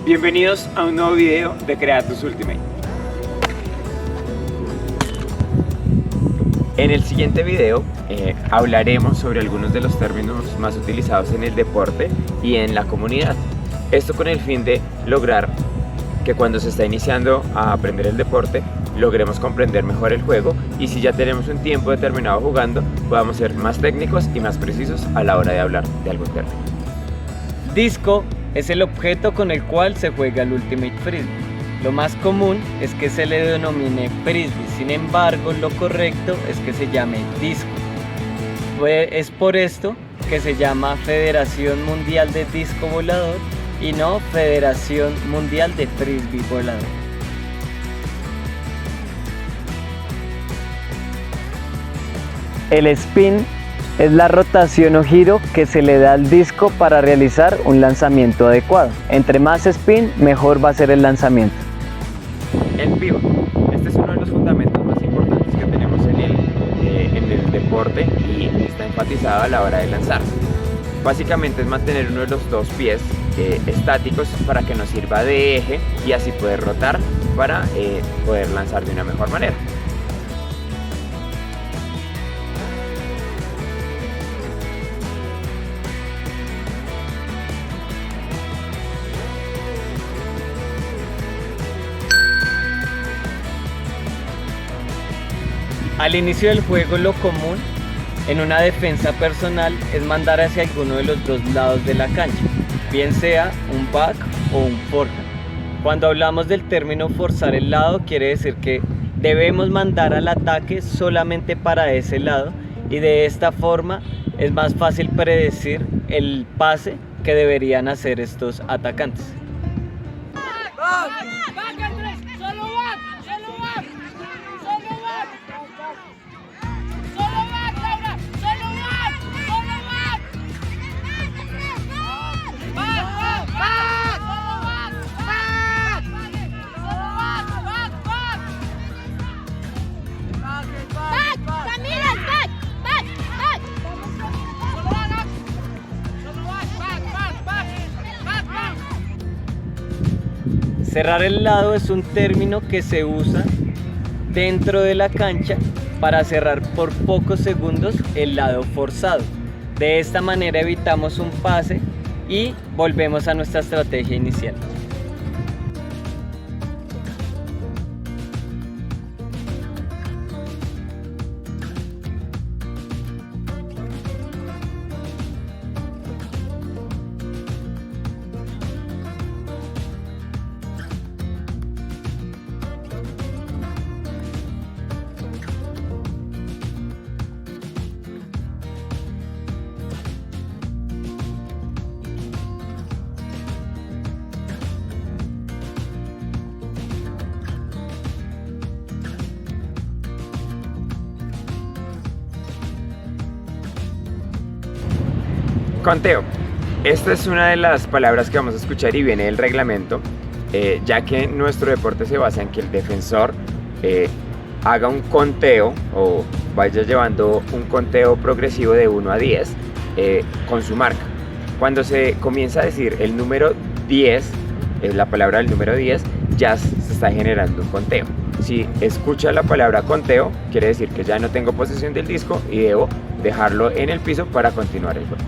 Bienvenidos a un nuevo video de Creatus Ultimate. En el siguiente video hablaremos sobre algunos de los términos más utilizados en el deporte y en la comunidad. Esto con el fin de lograr que cuando se está iniciando a aprender el deporte logremos comprender mejor el juego, y si ya tenemos un tiempo determinado jugando podamos ser más técnicos y más precisos a la hora de hablar de algún término. Disco es el objeto con el cual se juega el Ultimate Frisbee. Lo más común es que se le denomine frisbee, sin embargo lo correcto es que se llame disco. Es por esto que se llama Federación Mundial de Disco Volador y no Federación Mundial de Frisbee Volador. El spin es la rotación o giro que se le da al disco para realizar un lanzamiento adecuado. Entre más spin, mejor va a ser el lanzamiento. El pivot. Este es uno de los fundamentos más importantes que tenemos en el deporte y está enfatizado a la hora de lanzar. Básicamente es mantener uno de los dos pies estáticos para que nos sirva de eje y así poder rotar para poder lanzar de una mejor manera. Al inicio del juego, lo común en una defensa personal es mandar hacia alguno de los dos lados de la cancha, bien sea un back o un forehand. Cuando hablamos del término forzar el lado, quiere decir que debemos mandar al ataque solamente para ese lado, y de esta forma es más fácil predecir el pase que deberían hacer estos atacantes. Cerrar el lado es un término que se usa dentro de la cancha para cerrar por pocos segundos el lado forzado. De esta manera evitamos un pase y volvemos a nuestra estrategia inicial. Conteo. Esta es una de las palabras que vamos a escuchar y viene del reglamento, ya que nuestro deporte se basa en que el defensor haga un conteo o vaya llevando un conteo progresivo de 1 a 10 con su marca. Cuando se comienza a decir el número 10, la palabra del número 10, ya se está generando un conteo. Si escucha la palabra conteo, quiere decir que ya no tengo posesión del disco y debo dejarlo en el piso para continuar el juego.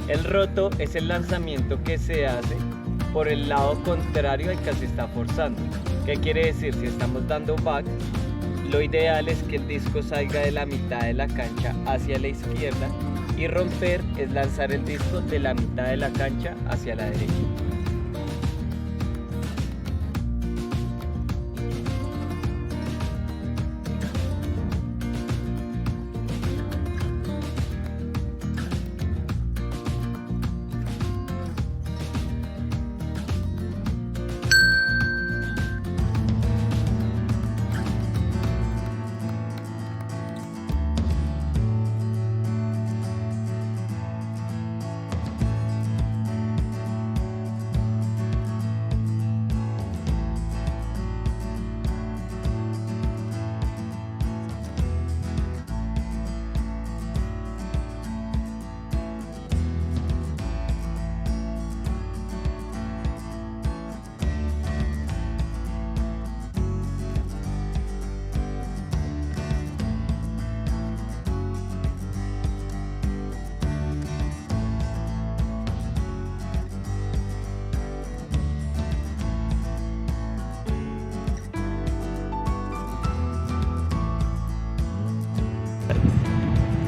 El roto es el lanzamiento que se hace por el lado contrario al que se está forzando. ¿Qué quiere decir? Si estamos dando back, lo ideal es que el disco salga de la mitad de la cancha hacia la izquierda, y romper es lanzar el disco de la mitad de la cancha hacia la derecha.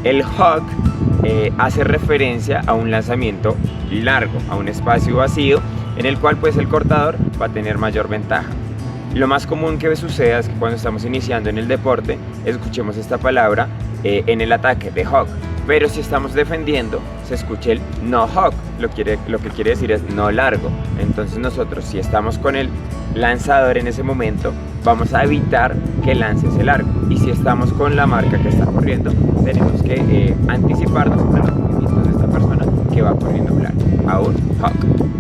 El hug hace referencia a un lanzamiento largo, a un espacio vacío en el cual pues el cortador va a tener mayor ventaja. Lo más común que suceda es que cuando estamos iniciando en el deporte escuchemos esta palabra en el ataque de hug, pero si estamos defendiendo se escucha el no hug, lo que quiere decir es no largo. Entonces nosotros, si estamos con el lanzador en ese momento, vamos a evitar que lance ese largo, y si estamos con la marca que está corriendo, tenemos que anticiparnos a los movimientos de esta persona que va corriendo largo, a un hug.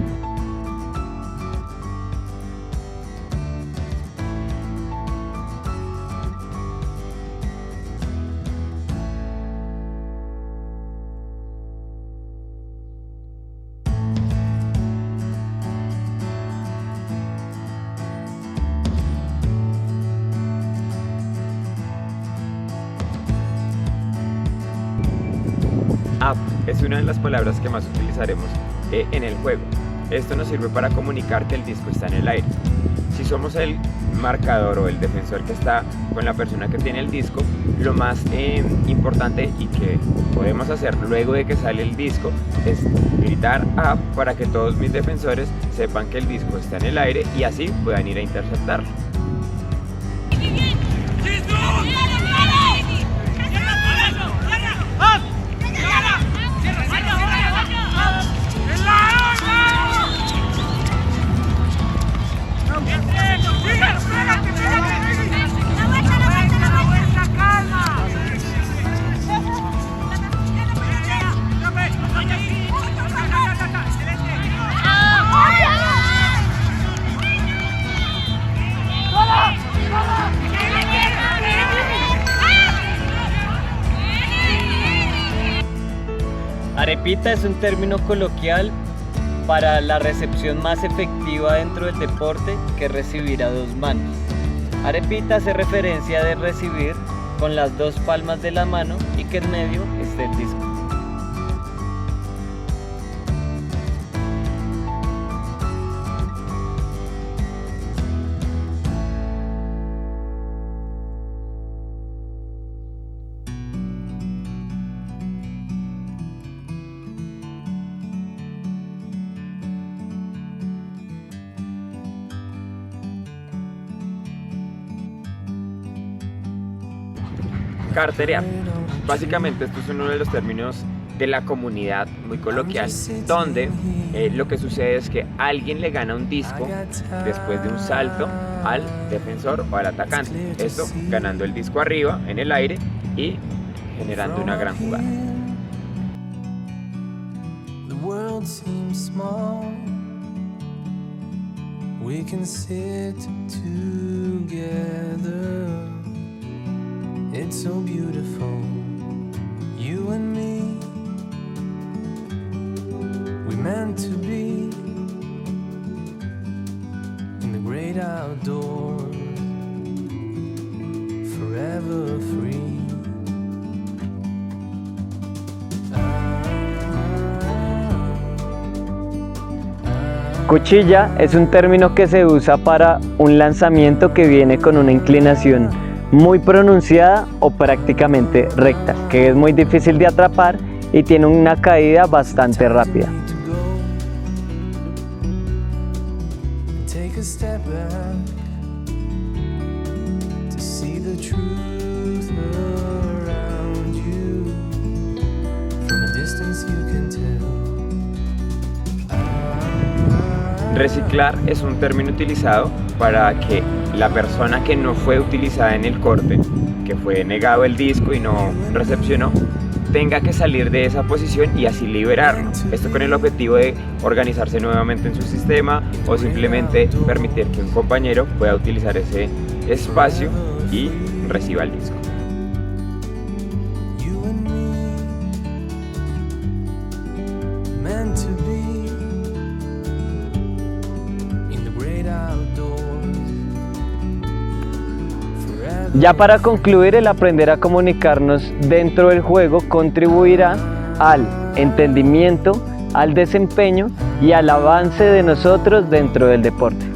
Up es una de las palabras que más utilizaremos en el juego. Esto nos sirve para comunicar que el disco está en el aire. Si somos el marcador o el defensor que está con la persona que tiene el disco, lo más importante y que podemos hacer luego de que sale el disco es gritar up para que todos mis defensores sepan que el disco está en el aire y así puedan ir a interceptarlo. Arepita es un término coloquial para la recepción más efectiva dentro del deporte, que es recibir a dos manos. Arepita hace referencia de recibir con las dos palmas de la mano y que en medio esté el disco. Carterear. Básicamente esto es uno de los términos de la comunidad muy coloquial, donde lo que sucede es que alguien le gana un disco después de un salto al defensor o al atacante, esto ganando el disco arriba en el aire y generando una gran jugada. It's so beautiful, you and me. We meant to be in the great outdoors, forever free. Cuchilla es un término que se usa para un lanzamiento que viene con una inclinación muy pronunciada o prácticamente recta, que es muy difícil de atrapar y tiene una caída bastante rápida. Reciclar es un término utilizado para que la persona que no fue utilizada en el corte, que fue negado el disco y no recepcionó, tenga que salir de esa posición y así liberarlo. Esto con el objetivo de organizarse nuevamente en su sistema o simplemente permitir que un compañero pueda utilizar ese espacio y reciba el disco. Ya para concluir, el aprender a comunicarnos dentro del juego contribuirá al entendimiento, al desempeño y al avance de nosotros dentro del deporte.